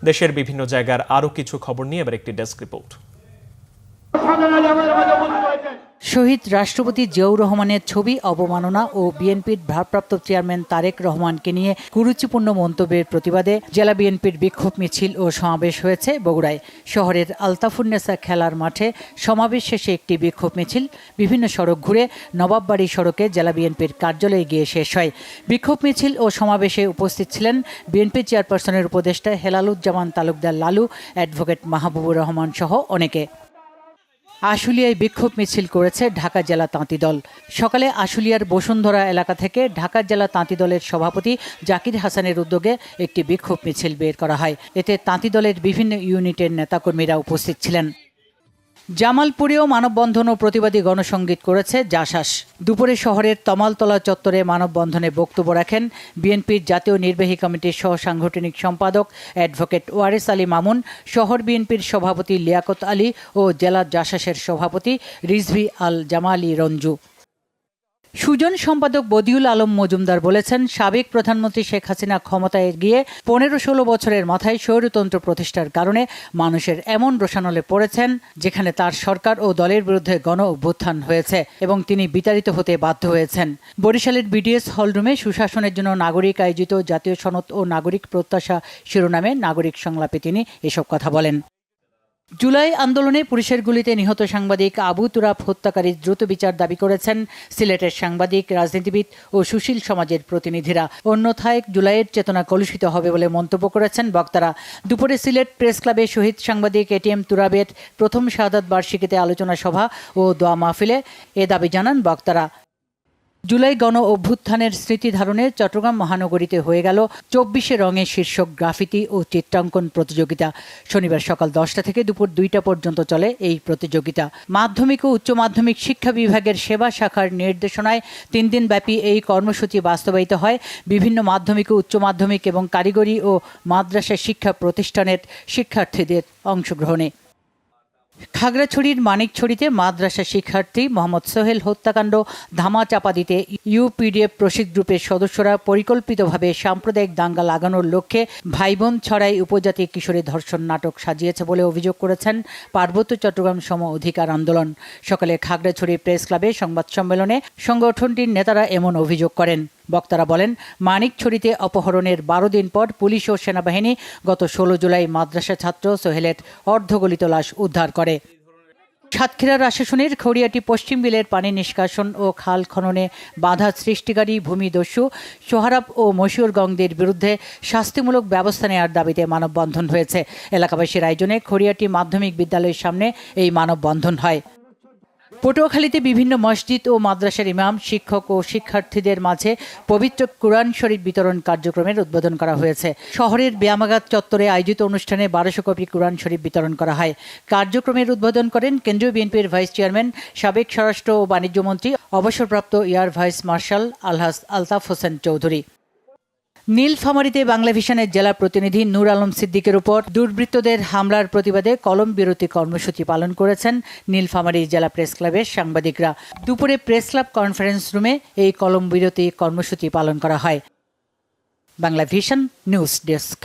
দেশের বিভিন্ন জায়গার আরও কিছু খবর নিয়ে এবার একটি ডেস্ক রিপোর্ট। শহীদ রাষ্ট্রপতি জিয়াউর রহমানের ছবি অবমাননা ও বিএনপির ভারপ্রাপ্ত চেয়ারম্যান তারেক রহমানকে নিয়ে কুরুচিপূর্ণ মন্তব্যের প্রতিবাদে জেলা বিএনপির বিক্ষোভ মিছিল ও সমাবেশ হয়েছে বগুড়ায়। শহরের আলতাফুন্নেসা খেলার মাঠে সমাবেশ শেষে একটি বিক্ষোভ মিছিল বিভিন্ন সড়ক ঘুরে নবাববাড়ি সড়কে জেলা বিএনপির কার্যালয়ে গিয়ে শেষ হয়। বিক্ষোভ মিছিল ও সমাবেশে উপস্থিত ছিলেন বিএনপি চেয়ারপারসনের উপদেষ্টা হেলালুজ্জামান তালুকদার লালু, অ্যাডভোকেট মাহবুবুর রহমান সহ অনেকে। আশুলিয়ায় বিক্ষোভ মিছিল করেছে ঢাকা জেলা তাঁতি দল। সকালে আশুলিয়ার বসুন্ধরা এলাকা থেকে ঢাকা জেলা তাঁতি দলের সভাপতি জাকির হাসানের উদ্যোগে একটি বিক্ষোভ মিছিল বের করা হয়। এতে তাঁতি দলের বিভিন্ন ইউনিটের নেতাকর্মীরা উপস্থিত ছিলেন। জামালপুরেও মানববন্ধন ও প্রতিবাদী গণসংগীত করেছে জাসাস। দুপুরে শহরের তমালতলা চত্বরে মানববন্ধনে বক্তব্য রাখেন বিএনপির জাতীয় নির্বাহী কমিটির সহ সাংগঠনিক সম্পাদক অ্যাডভোকেট ওয়ারেস আলী মামুন, শহর বিএনপির সভাপতি লিয়াকত আলী ও জেলা জাসাসের সভাপতি রিজভী আল জামালি রঞ্জু। সুজন সম্পাদক বদিউল আলম মজুমদার বলেছেন, সাবেক প্রধানমন্ত্রী শেখ হাসিনা ক্ষমতায় গিয়ে 15-16 বছরের মাথায় স্বৈরতন্ত্র প্রতিষ্ঠার কারণে মানুষের এমন রোষানলে পড়েছেন যেখানে তার সরকার ও দলের বিরুদ্ধে গণ অভ্যুত্থান হয়েছে এবং তিনি বিতাড়িত হতে বাধ্য হয়েছেন। বরিশালের বিডিএস হলরুমে সুশাসনের জন্য নাগরিক আয়োজিত জাতীয় সনদ ও নাগরিক প্রত্যাশা শিরোনামে নাগরিক সংলাপে তিনি এসব কথা বলেন। জুলাই আন্দোলনে পুলিশের গুলিতে নিহত সাংবাদিক আবু তুরাব হত্যাকারীর দ্রুত বিচার দাবি করেছেন সিলেটের সাংবাদিক, রাজনীতিবিদ ও সুশীল সমাজের প্রতিনিধিরা। অন্যথায় জুলাইয়ের চেতনা কলুষিত হবে বলে মন্তব্য করেছেন বক্তারা। দুপুরে সিলেট প্রেস ক্লাবে শহীদ সাংবাদিক এটিএম তুরাবের প্রথম শাহাদাত বার্ষিকীতে আলোচনা সভা ও দোয়া মাহফিলে এ দাবি জানান বক্তারা। জুলাই গণ অভ্যুত্থানের স্মৃতি ধারণে চট্টগ্রাম মহানগরীতে হয়ে গেল 24 রঙের শীর্ষক গ্রাফিতি ও চিত্রাঙ্কন প্রতিযোগিতা। শনিবার সকাল 10টা থেকে দুপুর 2টা পর্যন্ত চলে এই প্রতিযোগিতা। মাধ্যমিক ও উচ্চ মাধ্যমিক শিক্ষা বিভাগের সেবা শাখার নির্দেশনায় 3 দিনব্যাপী এই কর্মসূচি বাস্তবায়িত হয় বিভিন্ন মাধ্যমিক ও উচ্চ মাধ্যমিক এবং কারিগরি ও মাদ্রাসা শিক্ষা প্রতিষ্ঠানের শিক্ষার্থীদের অংশগ্রহণে। খাগড়াছড়ির মানিকছড়িতে মাদ্রাসা শিক্ষার্থী মোহাম্মদ সোহেল হত্যাকাণ্ড ধামাচাপা দিতে ইউপিডিএফ প্রশিক গ্রুপের সদস্যরা পরিকল্পিতভাবে সাম্প্রদায়িক দাঙ্গা লাগানোর লক্ষ্যে ভাইবোন ছড়াই উপজাতি কিশোরী ধর্ষণ নাটক সাজিয়েছে বলে অভিযোগ করেছেন পার্বত্য চট্টগ্রাম সম অধিকার আন্দোলন। সকালে খাগড়াছড়ি প্রেস ক্লাবে সংবাদ সম্মেলনে সংগঠনটির নেতারা এমন অভিযোগ করেন। বক্তারা বলেন, মানিকছড়িতে অপহরণের 12 দিন পর পুলিশ ও সেনাবাহিনী গত 16 জুলাই মাদ্রাসা ছাত্র সোহেলের অর্ধগলিত লাশ উদ্ধার করে। সাতক্ষীরার আশাশুনির খড়িয়াটি পশ্চিম বিলের পানি নিষ্কাশন ও খাল খননে বাধা সৃষ্টিকারী ভূমিদস্যু সোহারাব ও মশিউরগঞ্জদের বিরুদ্ধে শাস্তিমূলক ব্যবস্থা নেওয়ার দাবিতে মানববন্ধন হয়েছে। এলাকাবাসীর আয়োজনে খড়িয়াটি মাধ্যমিক বিদ্যালয়ের সামনে এই মানববন্ধন হয়। পটুয়াখালীতে বিভিন্ন মসজিদ ও মাদ্রাসার ইমাম, শিক্ষক ও শিক্ষার্থীদের মাঝে পবিত্র কুরআন শরীফ বিতরণ কার্যক্রমের উদ্বোধন করা হয়েছে। শহরের ব্যায়ামাগার চত্বরে আয়োজিত অনুষ্ঠানে 1200 কপি কুরআন শরীফ বিতরণ করা হয়। কার্যক্রমের উদ্বোধন করেন কেন্দ্রীয় বিএনপির ভাইস চেয়ারম্যান, সাবেক স্বরাষ্ট্র ও বাণিজ্যমন্ত্রী, অবসরপ্রাপ্ত এয়ার ভাইস মার্শাল আলহাজ আলতাফ হোসেন চৌধুরী। নীলফামারীতে বাংলাভিশনের জেলা প্রতিনিধি নূর আলম সিদ্দিকের উপর দুর্বৃত্তদের হামলার প্রতিবাদে কলম বিরতি কর্মসূচি পালন করেছেন নীলফামারী জেলা প্রেস ক্লাবের সাংবাদিকরা। দুপুরে প্রেস ক্লাব কনফারেন্স রুমে এই কলম বিরতি কর্মসূচি পালন করা হয়। Banglavision news desk.